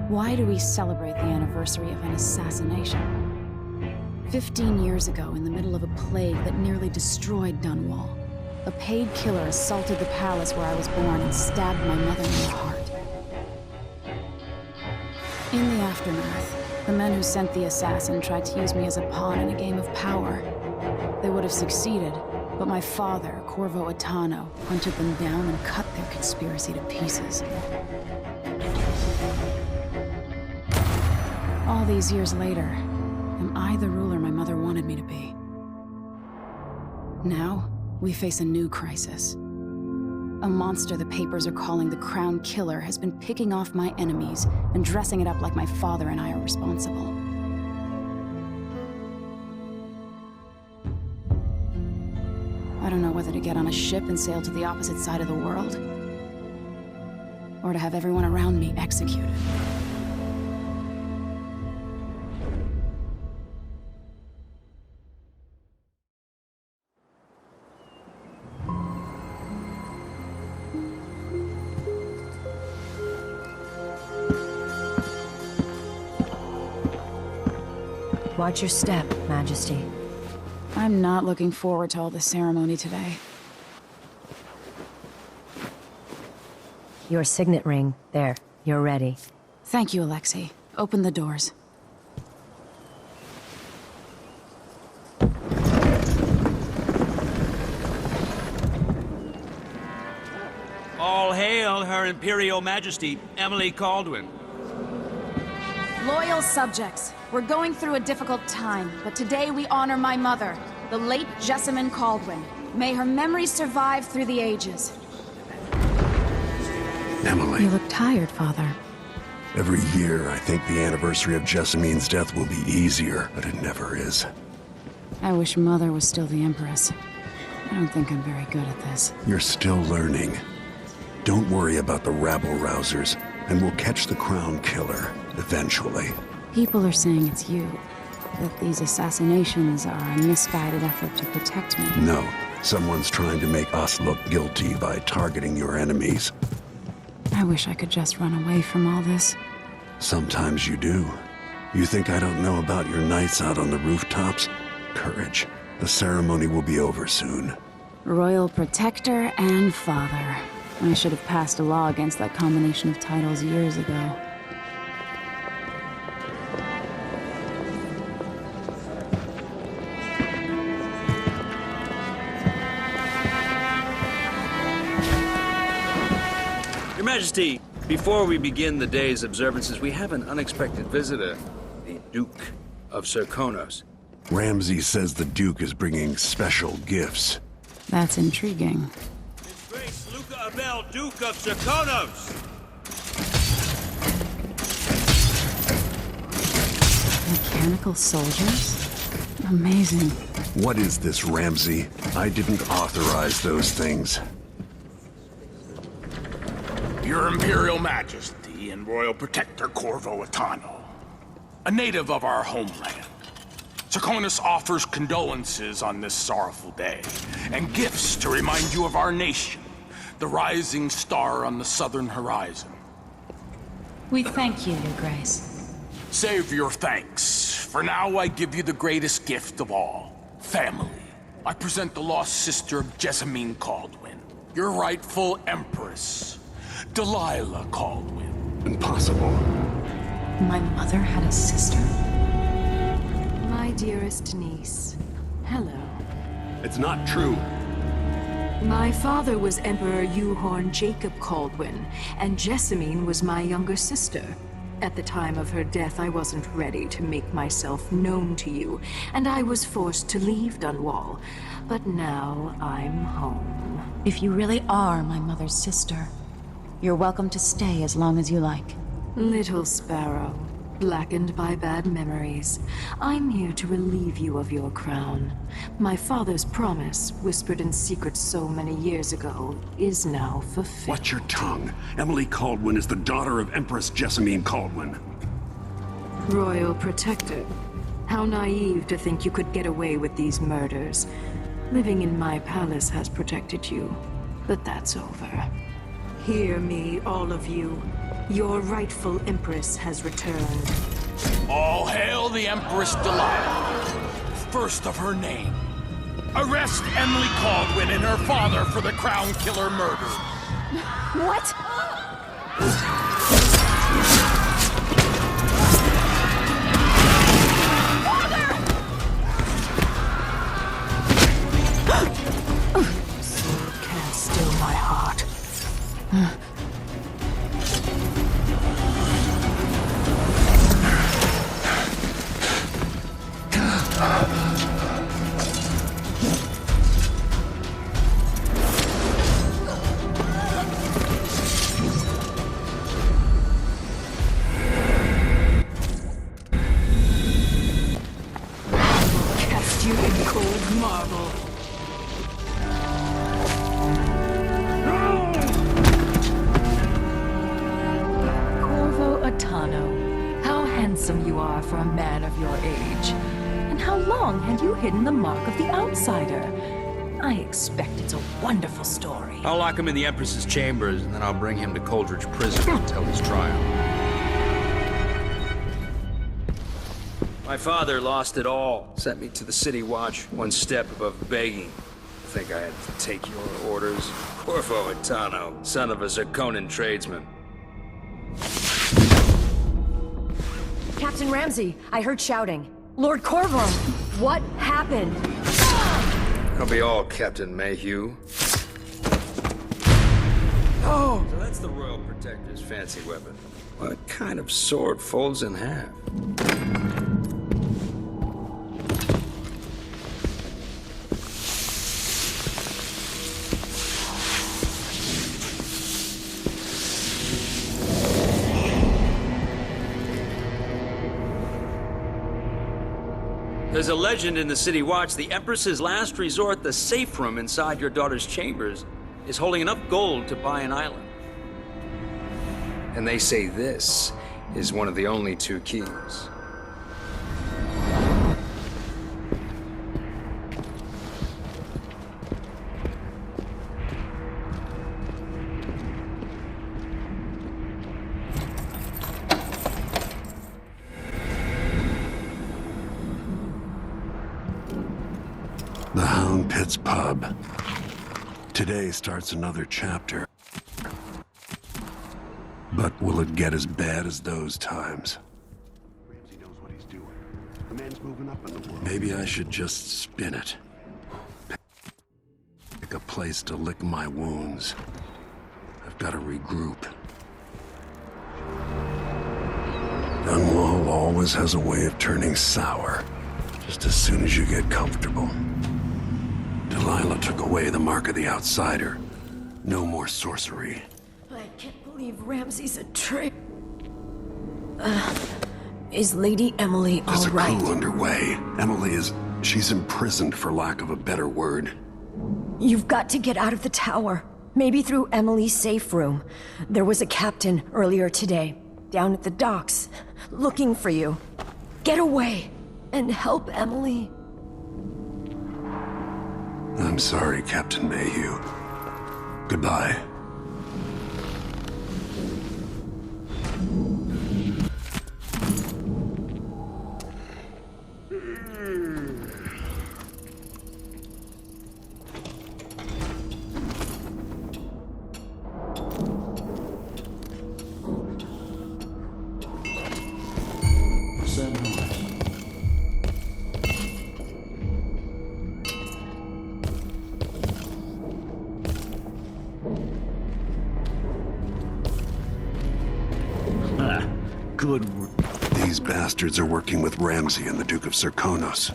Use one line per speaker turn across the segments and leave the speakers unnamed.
Why do we celebrate the anniversary of an assassination? 15 years ago, in the middle of a plague that nearly destroyed Dunwall, a paid killer assaulted the palace where I was born and stabbed my mother in the heart. In the aftermath, the men who sent the assassin tried to use me as a pawn in a game of power. They would have succeeded, but my father, Corvo Attano, hunted them down and cut their conspiracy to pieces. All these years later, am I the ruler my mother wanted me to be? Now, we face a new crisis. A monster the papers are calling the Crown Killer has been picking off my enemies and dressing it up like my father and I are responsible. I don't know whether to get on a ship and sail to the opposite side of the world, or to have everyone around me executed.
Watch your step, Majesty.
I'm not looking forward to all the ceremony today.
Your signet ring. There. You're ready.
Thank you, Alexei. Open the doors.
All hail Her Imperial Majesty, Emily Caldwin.
Loyal subjects, we're going through a difficult time, but today we honor my mother, the late Jessamine Caldwin. May her memory survive through the ages.
Emily.
You look tired, Father.
Every year, I think the anniversary of Jessamine's death will be easier, but it never is.
I wish Mother was still the Empress. I don't think I'm very good at this.
You're still learning. Don't worry about the rabble-rousers, and we'll catch the Crown Killer, eventually.
People are saying it's you. That these assassinations are a misguided effort to protect me.
No. Someone's trying to make us look guilty by targeting your enemies.
I wish I could just run away from all this.
Sometimes you do. You think I don't know about your nights out on the rooftops? Courage. The ceremony will be over soon.
Royal Protector and Father. I should have passed a law against that combination of titles years ago.
Your Majesty, before we begin the day's observances, we have an unexpected visitor, the Duke of Serkonos.
Ramsay says the Duke is bringing special gifts.
That's intriguing.
His Grace Luca Abel, Duke of Serkonos!
Mechanical soldiers? Amazing.
What is this, Ramsay? I didn't authorize those things.
Your Imperial Majesty and Royal Protector Corvo Attano, a native of our homeland. Serkonos offers condolences on this sorrowful day, and gifts to remind you of our nation, the rising star on the southern horizon.
We thank you, Your Grace.
Save your thanks. For now, I give you the greatest gift of all, family. I present the lost sister of Jessamine Caldwin, your rightful Empress, Delilah Caldwin.
Impossible.
My mother had a sister?
My dearest niece, hello.
It's not true.
My father was Emperor Yuhorn Jacob Caldwin, and Jessamine was my younger sister. At the time of her death, I wasn't ready to make myself known to you, and I was forced to leave Dunwall. But now I'm home.
If you really are my mother's sister, you're welcome to stay as long as you like.
Little sparrow, blackened by bad memories, I'm here to relieve you of your crown. My father's promise, whispered in secret so many years ago, is now fulfilled.
Watch your tongue. Emily Caldwin is the daughter of Empress Jessamine Caldwin.
Royal Protector, how naive to think you could get away with these murders. Living in my palace has protected you, but that's over. Hear me, all of you. Your rightful Empress has returned.
All hail the Empress Delilah, first of her name. Arrest Emily Caldwin and her father for the Crown Killer murder.
What?
Sword can't still my heart. Cast you in cold marble.
Corvo Atano, how handsome you are for a man of your age. And how long had you hidden the mark of the outsider? I expect it's a wonderful story.
I'll lock him in the Empress's chambers, and then I'll bring him to Coldridge Prison to tell his trial. My father lost it all. Sent me to the City Watch, one step above begging. Think I had to take your orders? Corvo Atano, son of a Zirconan tradesman.
Captain Ramsey, I heard shouting. Lord Corvo, what happened?
That'll be all, Captain Mayhew. Oh, so that's the Royal Protector's fancy weapon. What kind of sword folds in half? There's a legend in the City Watch, the Empress's last resort, the safe room inside your daughter's chambers, is holding enough gold to buy an island. And they say this is one of the only two keys.
The Hound Pits Pub. Today starts another chapter. But will it get as bad as those times?
Ramsey knows what he's doing. The man's moving up in the world.
Maybe I should just spin it. Pick a place to lick my wounds. I've got to regroup. Dunwall always has a way of turning sour, just as soon as you get comfortable. Delilah took away the mark of the outsider. No more sorcery.
I can't believe Ramsey's a trick. Is Lady Emily
There's
all
a
right?
coup underway. She's imprisoned for lack of a better word.
You've got to get out of the tower. Maybe through Emily's safe room. There was a captain earlier today, down at the docks, looking for you. Get away and help Emily.
I'm sorry, Captain Mayhew. Goodbye.
Good work.
These bastards are working with Ramsey and the Duke of Zirconos.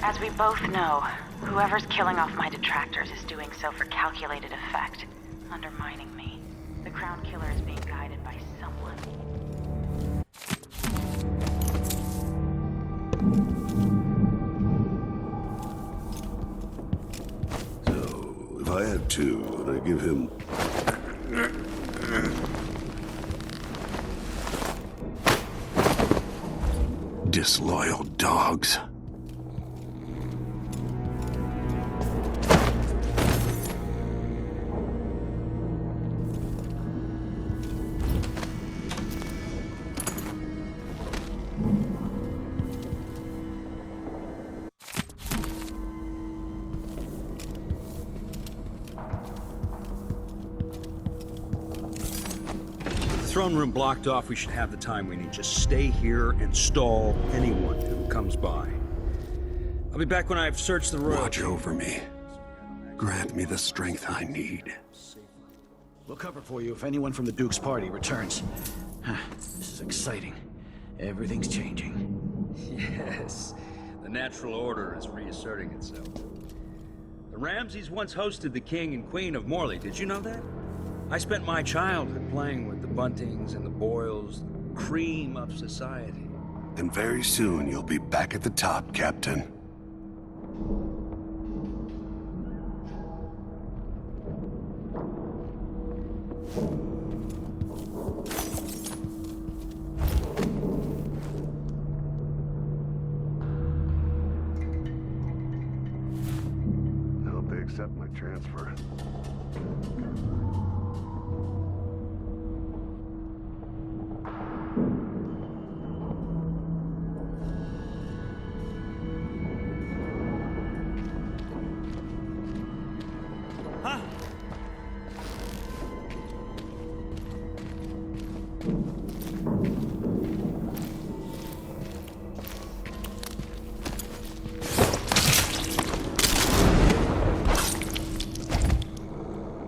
As we both know, whoever's killing off my detractors is doing so for calculated effect, undermining me. The Crown Killer is being guided by someone.
I have two, and I give him... disloyal dogs.
Throne room blocked off. We should have the time we need. Just stay here and stall anyone who comes by. I'll be back when I've searched the road.
Watch over me. Grant me the strength I need.
We'll cover for you if anyone from the Duke's party returns. This is exciting. Everything's changing.
Yes, the natural order is reasserting itself. The Ramseys once hosted the King and Queen of Morley. Did you know that? I spent my childhood playing with the Buntings and the Boyles, the cream of society.
And very soon you'll be back at the top, Captain.
I hope they accept my transfer.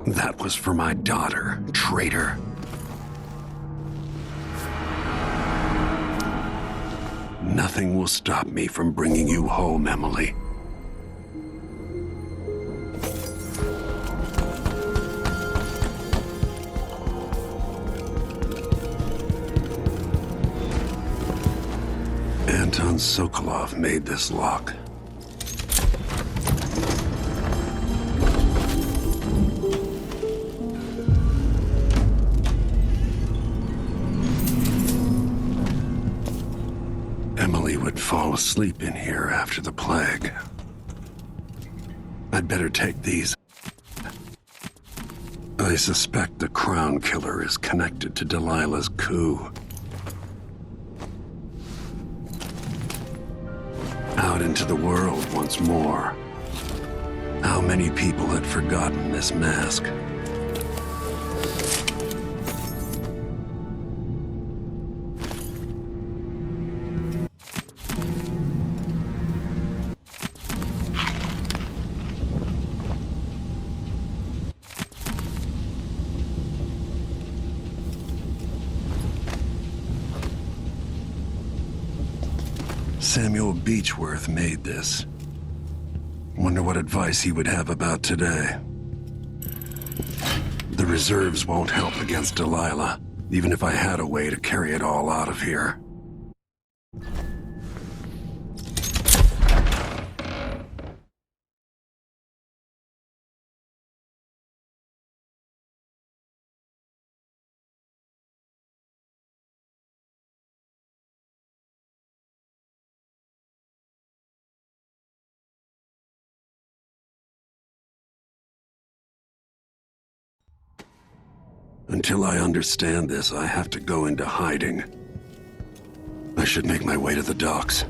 That was for my daughter, traitor. Nothing will stop me from bringing you home, Emily. Anton Sokolov made this lock. Emily would fall asleep in here after the plague. I'd better take these. I suspect the Crown Killer is connected to Delilah's coup. Out into the world once more. How many people had forgotten this mask? Samuel Beechworth made this. Wonder what advice he would have about today. The reserves won't help against Delilah, even if I had a way to carry it all out of here. Until I understand this, I have to go into hiding. I should make my way to the docks.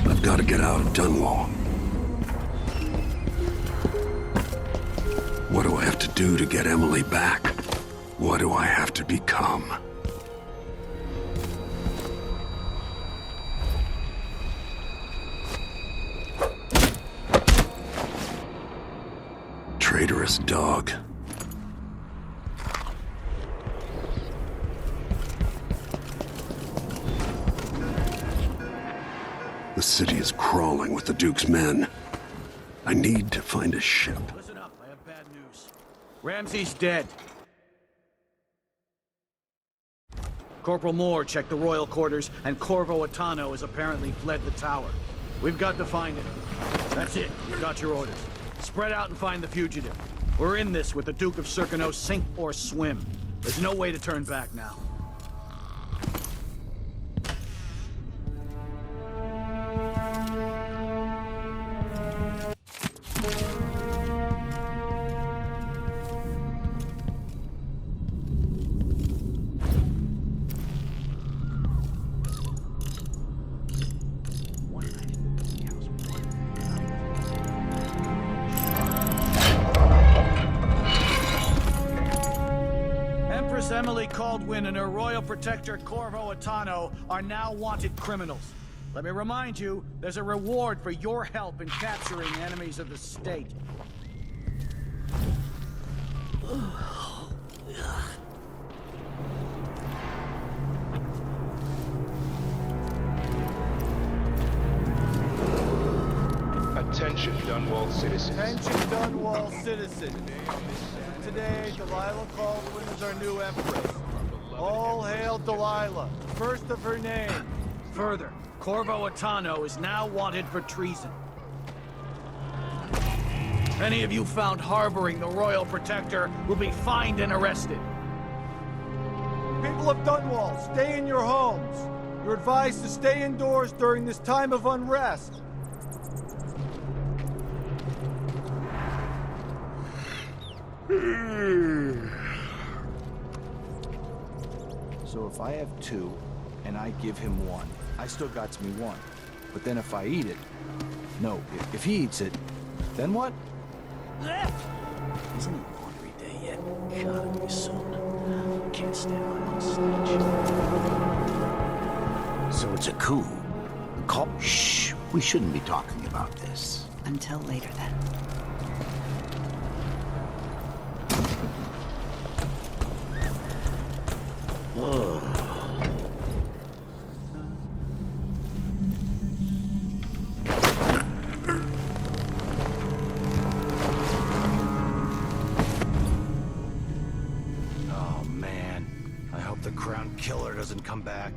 I've got to get out of Dunwall. What do I have to do to get Emily back? What do I have to become? Traitorous dog. city is crawling with the Duke's men. I need to find a ship.
Listen up, I have bad news. Ramsey's dead. Corporal Moore checked the royal quarters, and Corvo Atano has apparently fled the tower. We've got to find him. That's it. You've got your orders. Spread out and find the fugitive. We're in this with the Duke of Serkino, sink or swim. There's no way to turn back now. Emily Caldwin and her royal protector Corvo Atano are now wanted criminals. Let me remind you, there's a reward for your help in capturing enemies of the state.
Attention, Dunwall citizens.
Attention, Dunwall citizens. Today, Delilah Caldwin is our new empress. All hail Delilah, first of her name.
Further, Corvo Atano is now wanted for treason. Any of you found harboring the royal protector will be fined and arrested.
People of Dunwall, stay in your homes. You're advised to stay indoors during this time of unrest.
So if I have 2, and I give him 1, I still got me 1. But then if I eat it... No, if he eats it, then what?
Isn't it laundry day yet? Gotta be soon. Can't stand on snitch.
So it's a coup. Shh, we shouldn't be talking about this.
Until later, then.
Oh man, I hope the Crown Killer doesn't come back.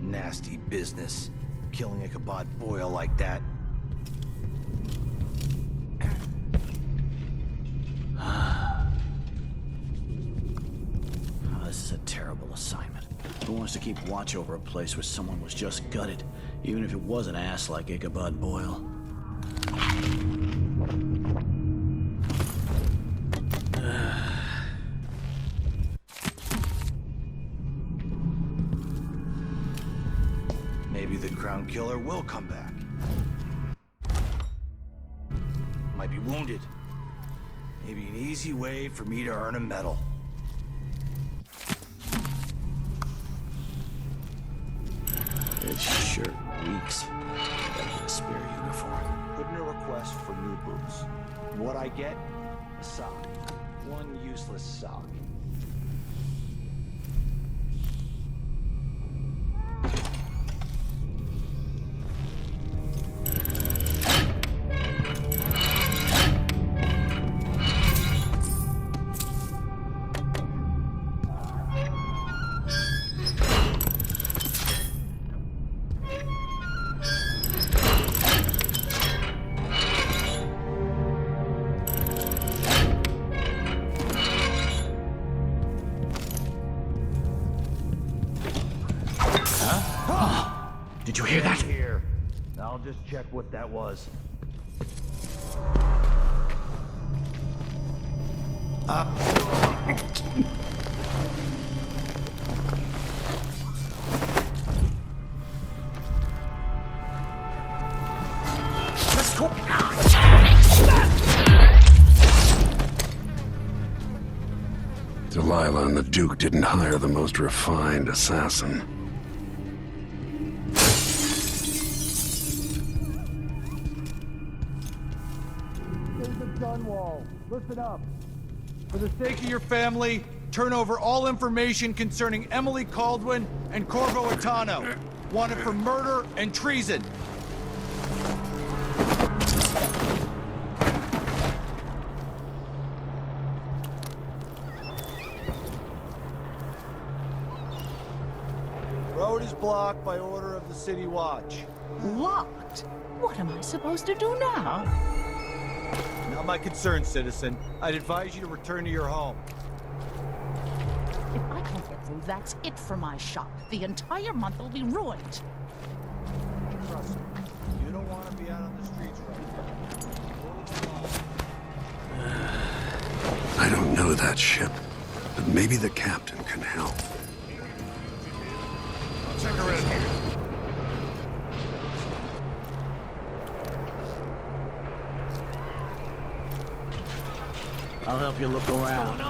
Nasty business, killing Ichabod Boyle like that.
This is a terrible assignment. Who wants to keep watch over a place where someone was just gutted, even if it was an ass like Ichabod Boyle?
Maybe the Crown Killer will come back. Might be wounded. Maybe an easy way for me to earn a medal.
This shirt reeks. Gotta get a spare uniform.
Put in a request for new boots. What I get? A sock. One useless sock.
Did you hear that?
Here. I'll just check what that was.
Let's go.
Delilah and the Duke didn't hire the most refined assassin.
Dunwall, listen up. For the sake of your family, turn over all information concerning Emily Caldwin and Corvo Atano, wanted for murder and treason. blocked by order of the City Watch.
Locked? What am I supposed to do now?
Not my concern, citizen. I'd advise you to return to your home.
If I can't get through, that's it for my shop. The entire month will be ruined.
Trust me, you don't want to be out on the streets right now.
I don't know that ship, but maybe the captain can help.
Check her in.
I'll help you look around.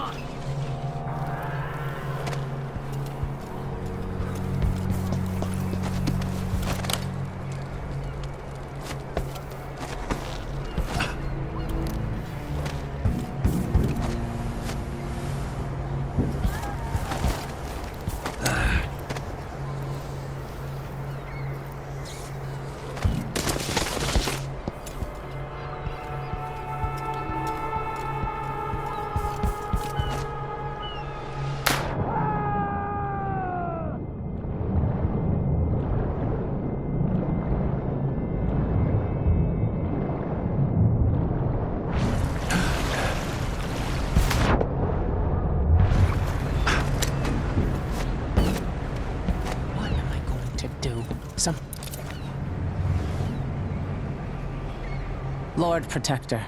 Lord Protector,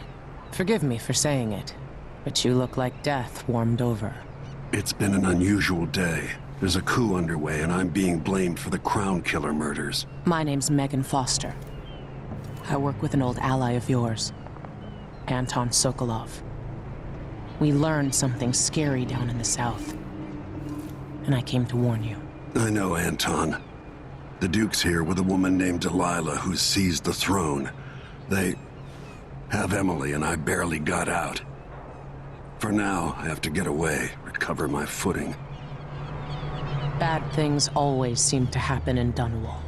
forgive me for saying it, but you look like death warmed over.
It's been an unusual day. There's a coup underway, and I'm being blamed for the Crown Killer murders.
My name's Megan Foster. I work with an old ally of yours, Anton Sokolov. We learned something scary down in the south, and I came to warn you.
I know, Anton. The Duke's here with a woman named Delilah who's seized the throne. They have Emily, and I barely got out. For now, I have to get away, recover my footing.
Bad things always seem to happen in Dunwall.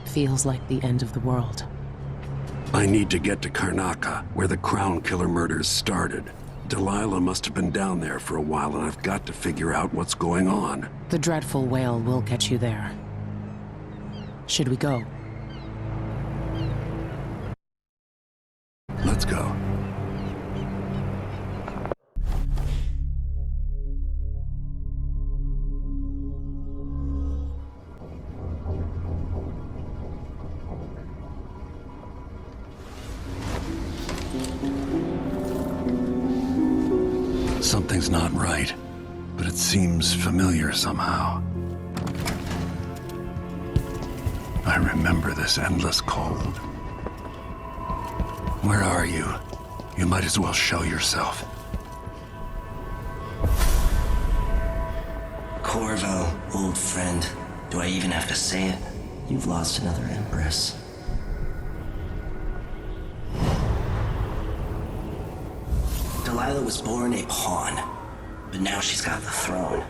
Feels like the end of the world.
I need to get to Karnaca, where the Crown Killer murders started. Delilah must have been down there for a while, and I've got to figure out what's going on.
The dreadful whale will get you there. Should we go?
Let's go. Something's not right, but it seems familiar somehow. I remember this endless cold. Where are you? You might as well show yourself.
Corvo, old friend. Do I even have to say it? You've lost another Empress. Delilah was born a pawn, but now she's got the throne.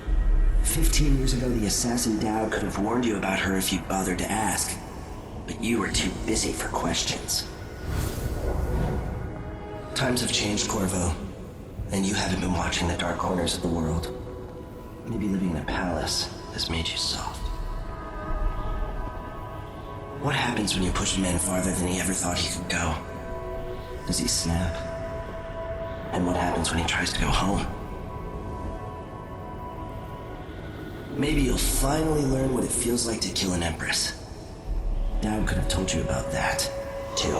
15 years ago, the assassin Dowd could have warned you about her if you'd bothered to ask, but you were too busy for questions. Times have changed, Corvo, and you haven't been watching the dark corners of the world. Maybe living in a palace has made you soft. What happens when you push a man farther than he ever thought he could go? Does he snap? And what happens when he tries to go home? Maybe you'll finally learn what it feels like to kill an Empress. Dowd could have told you about that, too.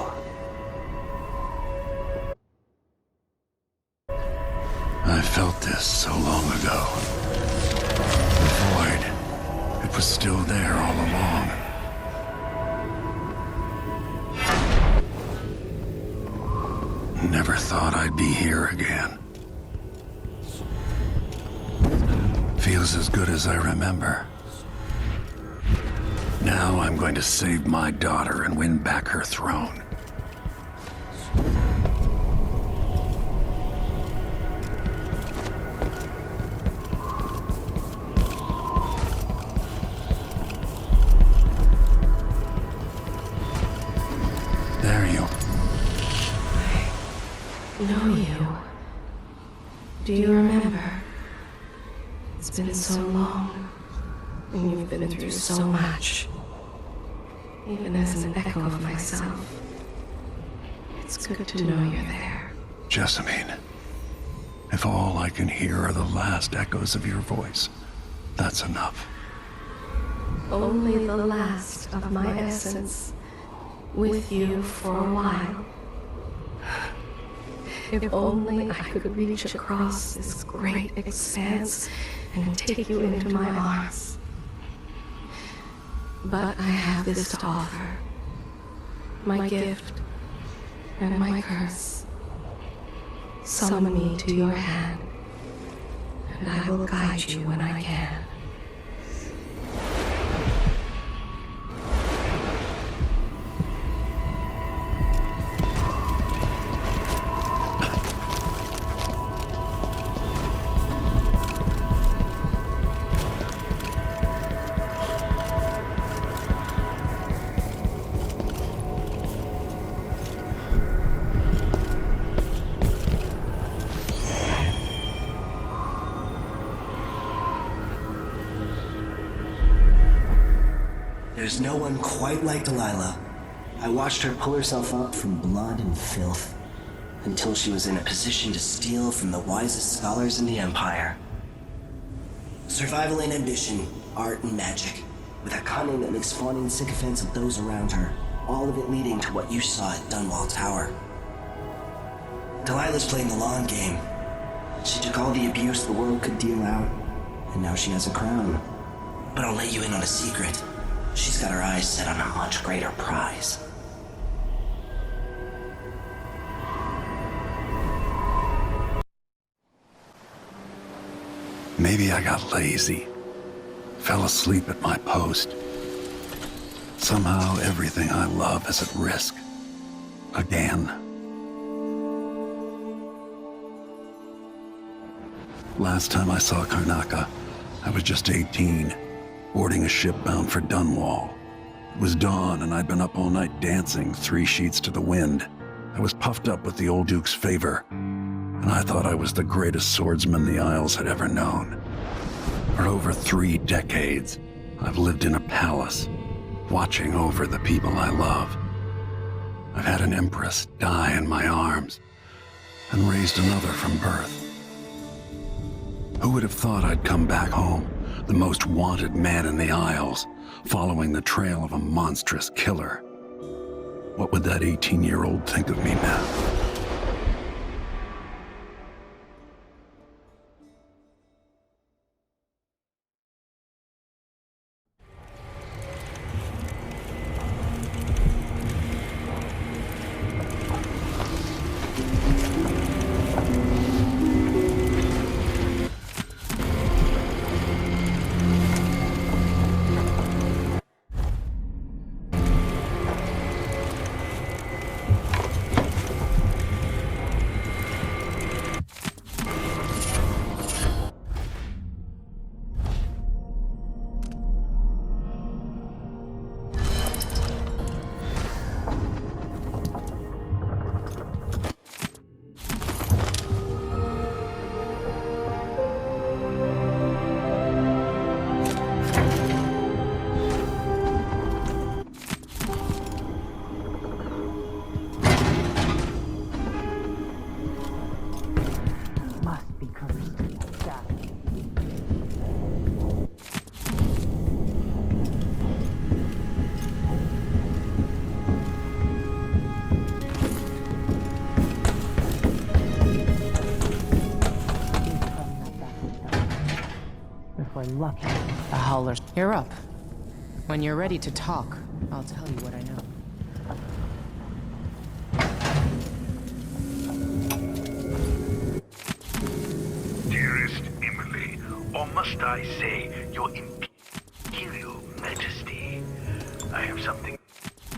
I felt this so long ago. The void. It was still there all along. Never thought I'd be here again. Feels as good as I remember. Now I'm going to save my daughter and win back her throne. There you
Know you. Do you remember? It's been so long.
And you've been through so much. Even as an echo of myself. It's good to know you're there.
Jessamine, if all I can hear are the last echoes of your voice, that's enough.
Only the last of my essence. With you for a while. If only I could reach across this great expanse and take you into my arms. But I have this to offer. My gift and my curse. Summon me to your hand, and I will guide you when I can.
There's no one quite like Delilah. I watched her pull herself up from blood and filth until she was in a position to steal from the wisest scholars in the Empire. Survival and ambition, art and magic, with a cunning that makes fawning sycophants of those around her, all of it leading to what you saw at Dunwall Tower. Delilah's playing the long game. She took all the abuse the world could deal out, and now she has a crown. But I'll let you in on a secret. She's got her eyes set on a much greater prize.
Maybe I got lazy. Fell asleep at my post. Somehow everything I love is at risk. Again. Last time I saw Karnaca, I was just 18. Boarding a ship bound for Dunwall. It was dawn and I'd been up all night dancing 3 sheets to the wind. I was puffed up with the old Duke's favor, and I thought I was the greatest swordsman the Isles had ever known. For over 3 decades, I've lived in a palace, watching over the people I love. I've had an empress die in my arms, and raised another from birth. Who would have thought I'd come back home, the most wanted man in the Isles, following the trail of a monstrous killer? What would that 18-year-old think of me now?
Lucky. The howlers. You're up. When you're ready to talk, I'll tell you what I know.
Dearest Emily, or must I say, your Imperial Majesty, I have something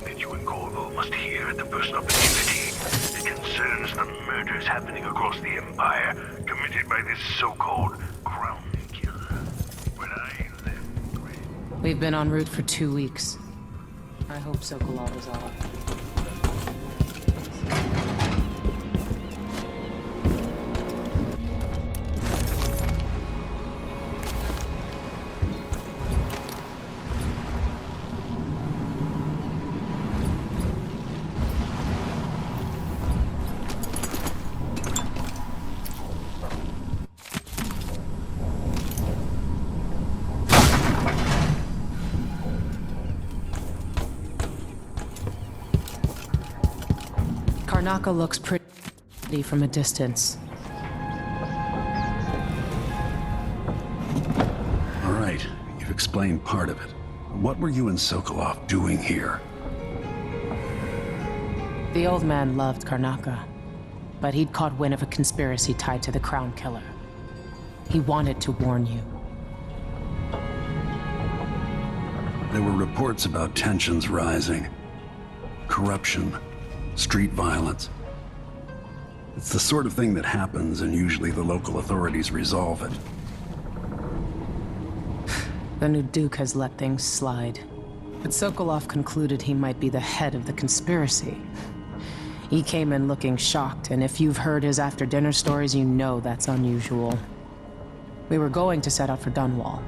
that you and Corvo must hear at the first opportunity. It concerns the murders happening across the Empire, committed by this so-called Crown Killer. When I left...
We've been en route for 2 weeks. I hope Sokolov is all right. Karnaca looks pretty from a distance.
All right, you've explained part of it. What were you and Sokolov doing here?
The old man loved Karnaca, but he'd caught wind of a conspiracy tied to the Crown Killer. He wanted to warn you.
There were reports about tensions rising. Corruption, street violence. It's the sort of thing that happens, and usually the local authorities resolve it.
The new Duke has let things slide. But Sokolov concluded he might be the head of the conspiracy. He came in looking shocked, and if you've heard his after-dinner stories, you know that's unusual. We were going to set out for Dunwall,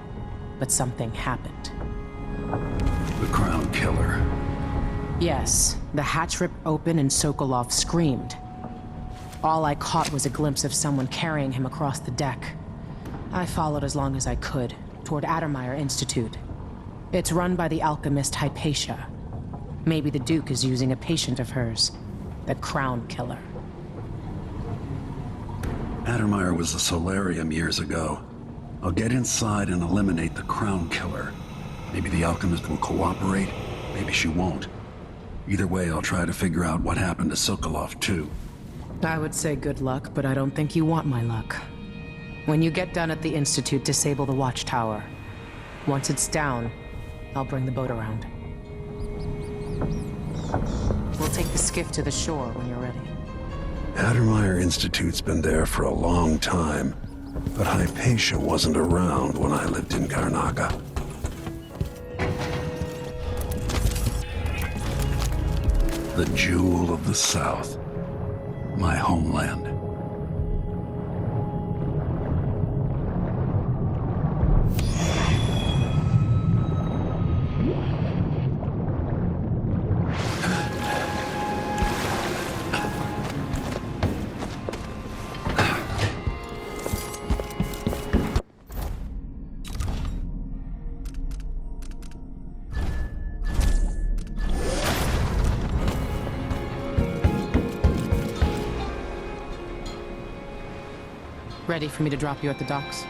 but something happened.
The Crown Killer.
Yes, the hatch ripped open and Sokolov screamed. All I caught was a glimpse of someone carrying him across the deck. I followed as long as I could, toward Addermeyer Institute. It's run by the alchemist Hypatia. Maybe the Duke is using a patient of hers, the Crown Killer.
Addermeyer was a solarium years ago. I'll get inside and eliminate the Crown Killer. Maybe the alchemist will cooperate, maybe she won't. Either way, I'll try to figure out what happened to Sokolov, too.
I would say good luck, but I don't think you want my luck. When you get done at the Institute, disable the watchtower. Once it's down, I'll bring the boat around. We'll take the skiff to the shore when you're ready.
Addermeyer Institute's been there for a long time, but Hypatia wasn't around when I lived in Karnaca. The jewel of the South. My homeland.
Ready for me to drop you at the docks?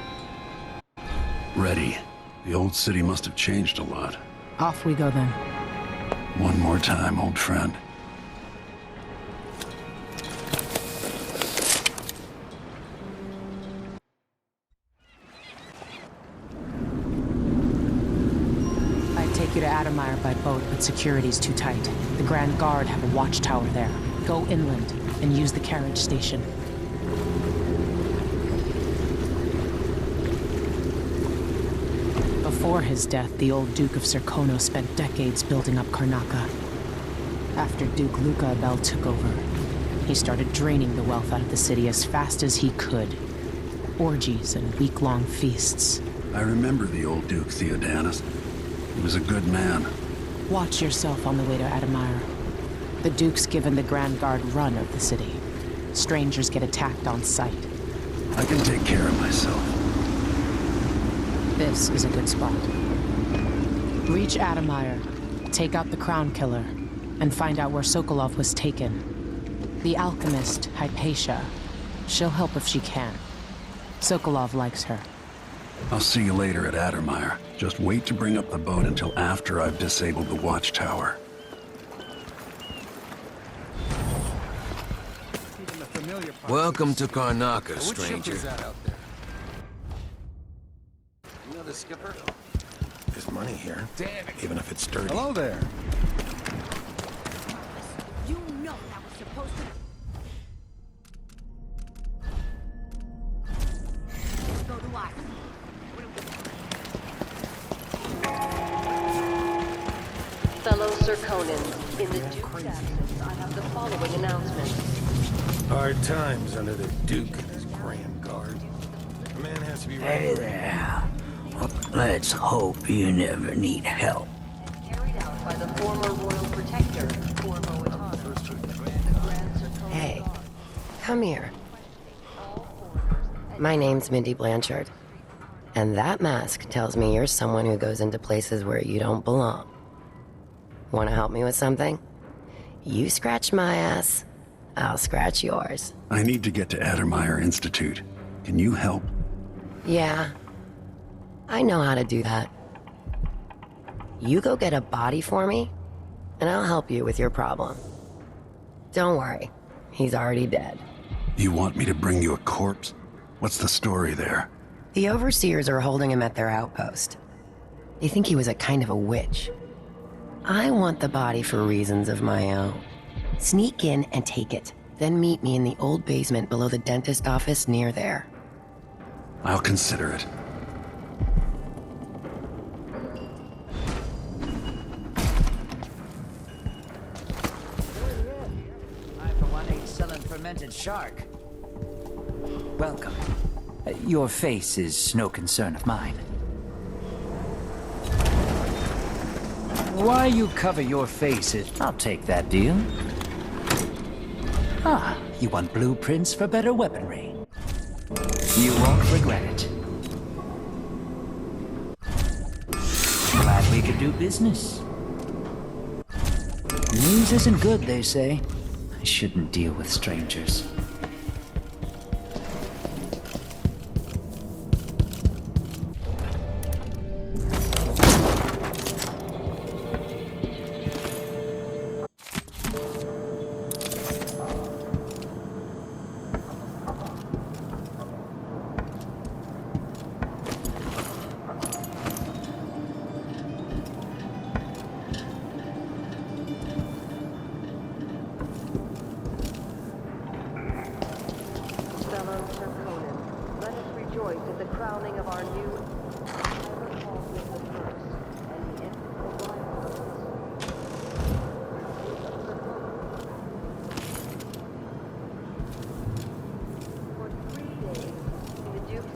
Ready. The old city must have changed a lot.
Off we go then.
One more time, old friend.
I'd take you to Addermeyer by boat, but security's too tight. The Grand Guard have a watchtower there. Go inland and use the carriage station. Before his death, the old Duke of Serkono spent decades building up Karnaca. After Duke Luca Abel took over, he started draining the wealth out of the city as fast as he could. Orgies and week-long feasts.
I remember the old Duke Theodanis. He was a good man.
Watch yourself on the way to Addermeyer. The Duke's given the Grand Guard run of the city. Strangers get attacked on sight.
I can take care of myself.
This is a good spot. Reach Addermeyer, take out the Crown Killer, and find out where Sokolov was taken. The alchemist, Hypatia. She'll help if she can. Sokolov likes her.
I'll see you later at Addermeyer. Just wait to bring up the boat until after I've disabled the watchtower.
Welcome to Karnaca, stranger.
You know the skipper?
There's money here.
Damn it.
Even if it's dirty.
Hello there.
You know that was supposed to... Go to us.
Fellow Serkonans, in the Duke's absence, I have the following announcement.
Hard times under the Duke and his Grand Guard. A man has to be ready.
Hey there. Let's hope you never need help.
Carried out by the former Royal Protector, Corvo Atano, the Grand Serkonan.
Hey, come here. My name's Mindy Blanchard, and that mask tells me you're someone who goes into places where you don't belong. Want to help me with something? You scratch my ass, I'll scratch yours.
I need to get to Addermeyer Institute. Can you help?
Yeah. I know how to do that. You go get a body for me, and I'll help you with your problem. Don't worry. He's already dead.
You want me to bring you a corpse? What's the story there?
The overseers are holding him at their outpost. They think he was a kind of a witch. I want the body for reasons of my own. Sneak in and take it, then meet me in the old basement below the dentist office near there.
I'll consider it.
I, for one, ain't selling fermented shark. Welcome. Your face is no concern of mine. Why you cover your faces? I'll take that deal. Ah, you want blueprints for better weaponry. You won't regret it. Glad we could do business. News isn't good, they say. I shouldn't deal with strangers.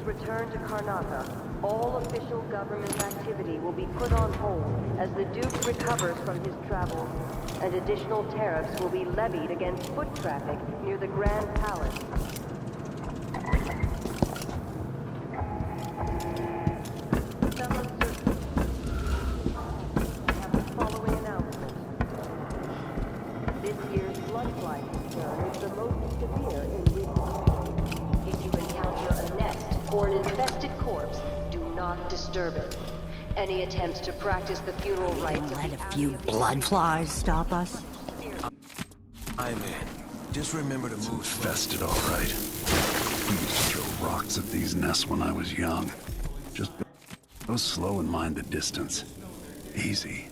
Return to Karnataka. All official government activity will be put on hold as the Duke recovers from his travels, and additional tariffs will be levied against foot traffic near the Grand Palace. This year's blood fly concern is the most severe in recent years. If you encounter a nest or an infested corpse, do not disturb it. Any attempts to practice the funeral rites of
Let a few blood flies stop us?
I'm in. Just remember to move. Infested, all right. I used to throw rocks at these nests when I was young. Just go slow and mind the distance. Easy.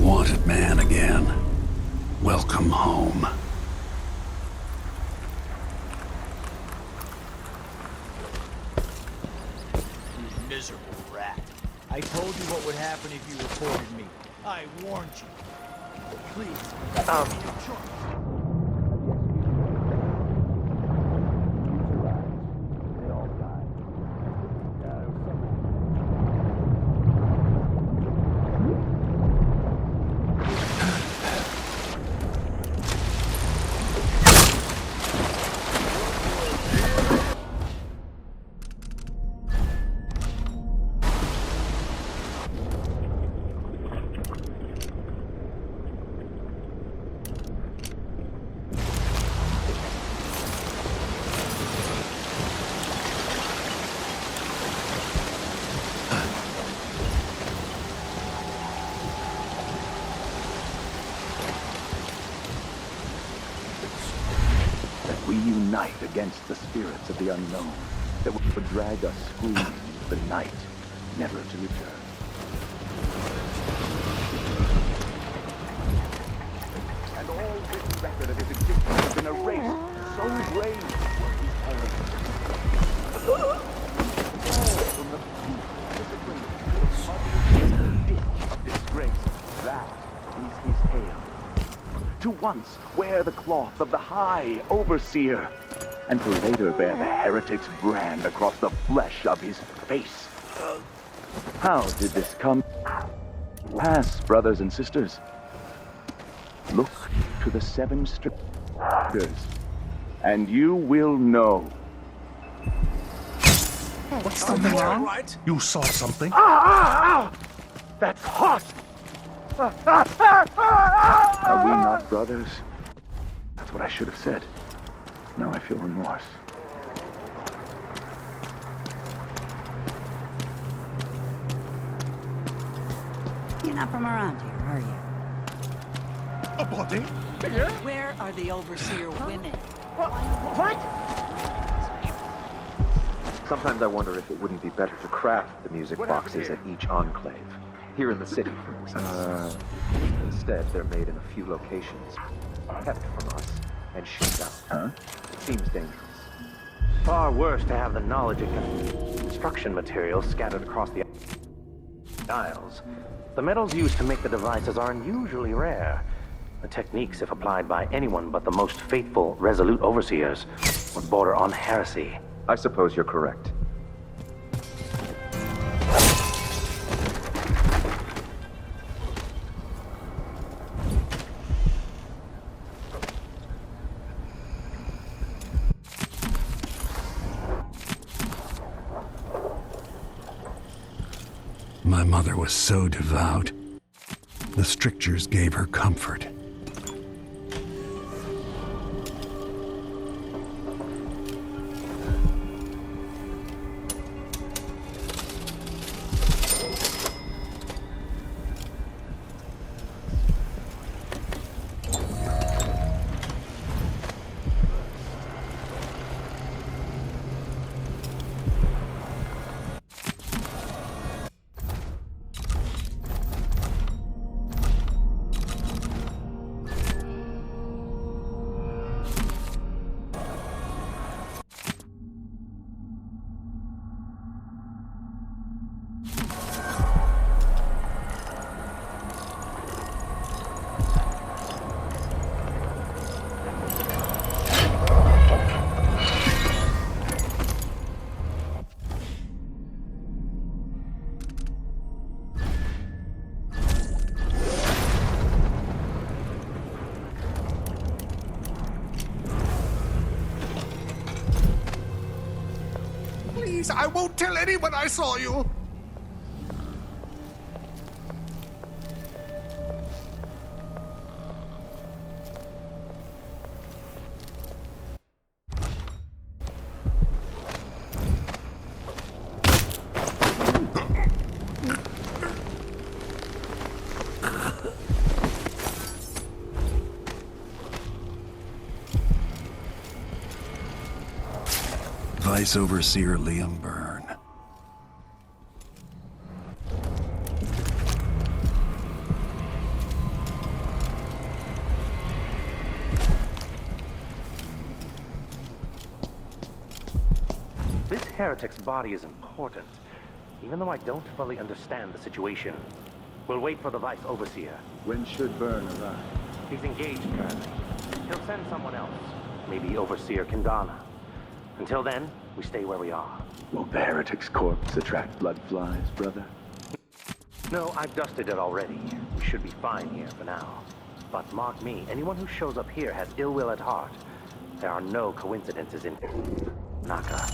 wanted man again. Welcome home.
You miserable rat. I told you what would happen if you reported me. I warned you. Please, your choice.
We unite against the spirits of the unknown that would drag us screaming into the night, never to return. And all this record of his existence has been erased. So grave were his hands. All from the peak, discipline, the ditch of disgrace. That is his tale. To once wear the cloth of the High Overseer, and to later bear the heretic's brand across the flesh of his face. How did this come pass, brothers and sisters? Look to the 7 strictures, and you will know.
What's something wrong? Right? You saw something?
Ah! That's hot! Are we not brothers? That's what I should have said. Now I feel remorse.
You're not from around here, are you?
A body?
Where are the Overseer women?
What?
Sometimes I wonder if it wouldn't be better to craft the music boxes at each enclave. Here in the city, for instance. Instead, they're made in a few locations, kept from us, and shipped out.
Huh?
It seems dangerous. Far worse to have the knowledge of construction materials scattered across the isles. The metals used to make the devices are unusually rare. The techniques, if applied by anyone but the most faithful, resolute overseers, would border on heresy. I suppose you're correct.
My mother was so devout. The strictures gave her comfort.
Please, I won't tell anyone I saw you.
Vice Overseer Liam Byrne.
heretic's body is important, even though I don't fully understand the situation. We'll wait for the Vice Overseer.
When should Byrne arrive?
He's engaged currently. He'll send someone else. Maybe Overseer Kendana. Until then, we stay where we are.
Won't the heretic's corpse attract blood flies, brother?
No, I've dusted it already. We should be fine here for now. But mark me, anyone who shows up here has ill will at heart. There are no coincidences in Naka.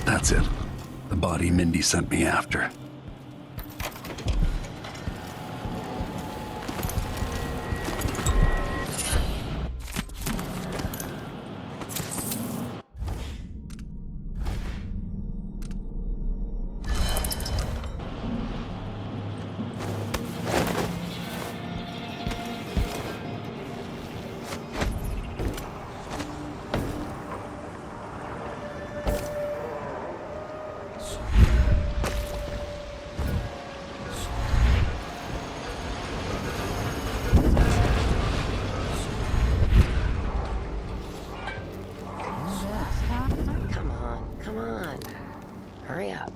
That's it. The body Mindy sent me after.
Come on. Hurry up.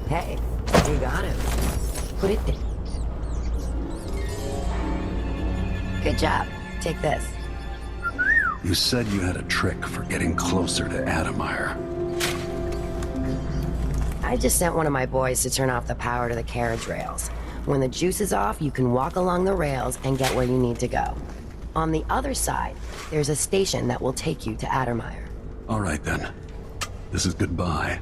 Hey, you got him. Put it there. Good job. Take this.
You said you had a trick for getting closer to Adamire.
I just sent one of my boys to turn off the power to the carriage rails. When the juice is off, you can walk along the rails and get where you need to go. On the other side, there's a station that will take you to Adamire.
All right, then. This is goodbye.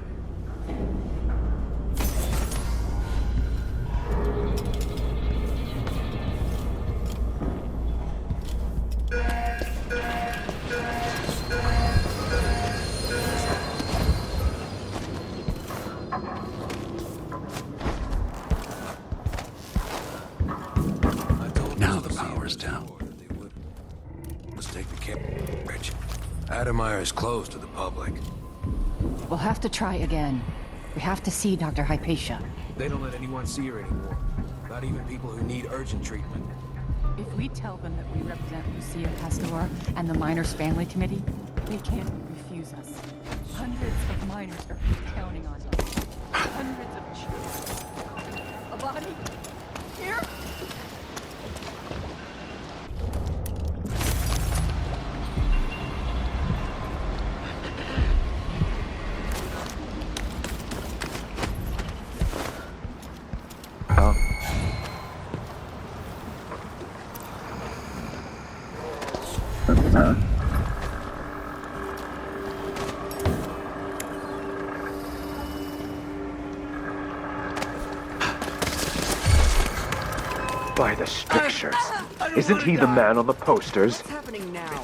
Now the power's down.
Let's take the carriage. Adamire is closed to the public.
We'll have to try again. We have to see Dr. Hypatia.
They don't let anyone see her anymore. Not even people who need urgent treatment.
If we tell them that we represent Lucia Pastor and the Miners Family Committee, they can't refuse us. Hundreds of miners are counting on us. Hundreds of children. A body? Here?
By the strictures. Isn't he the man on the posters?
What's happening now?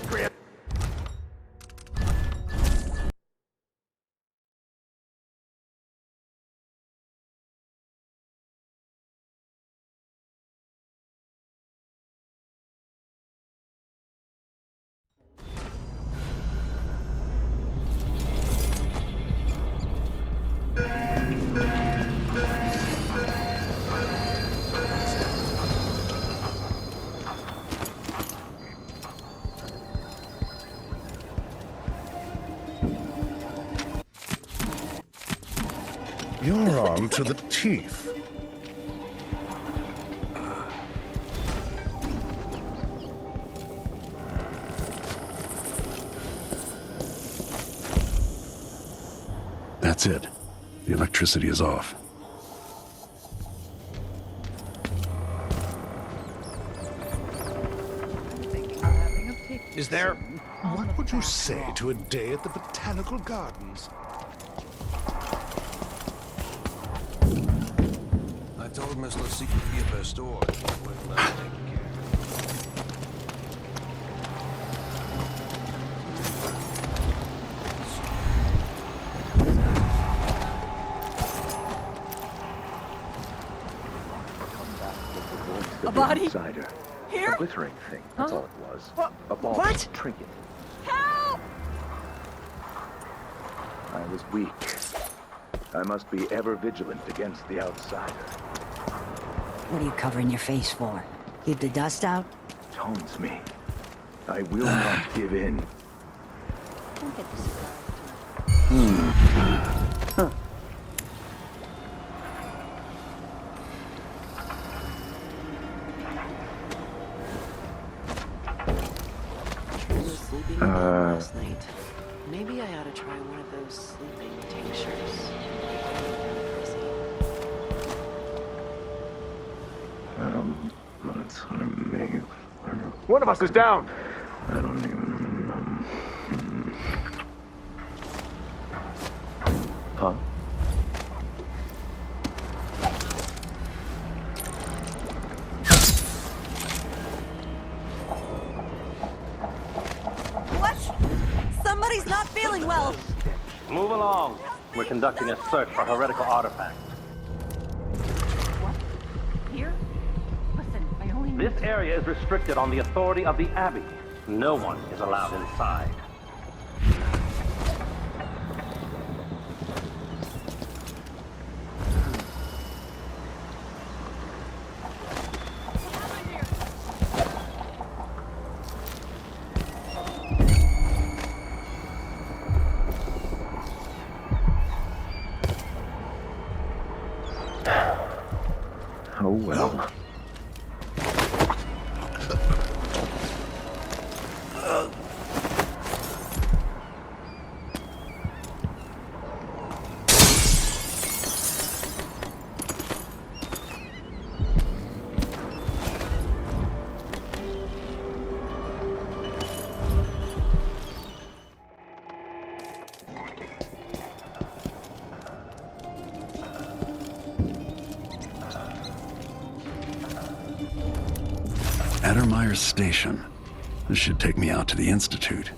You're armed to the teeth.
That's it. The electricity is off.
Is there... What would you say to a day at the Botanical Gardens?
I told Miss Lucia Pastor wouldn't let her take care.
relic of the
body?
outsider.
Here?
A glittering thing, that's all it was. A ball
What?
trinket.
Help!
I was weak. I must be ever vigilant against the outsider.
What are you covering your face for? Keep the dust out?
Taunts me. I will not give in.
Don't get this.
Last night. Maybe I ought to try one of those sleeping tinctures.
That's what I mean.
One of us is down!
I don't even... Huh?
What? Somebody's not feeling well.
Move along. We're conducting a search for heretical artifacts.
Here? Listen, I only need
This area is restricted on the authority of the Abbey. No one is allowed inside.
Oh well.
Addermire Station. This should take me out to the Institute.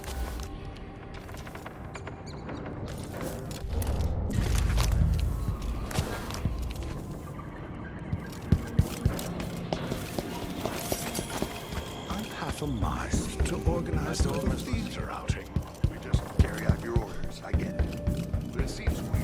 I've half a mind to organize a little theater outing. We just carry out your orders, I get it. But it seems weird.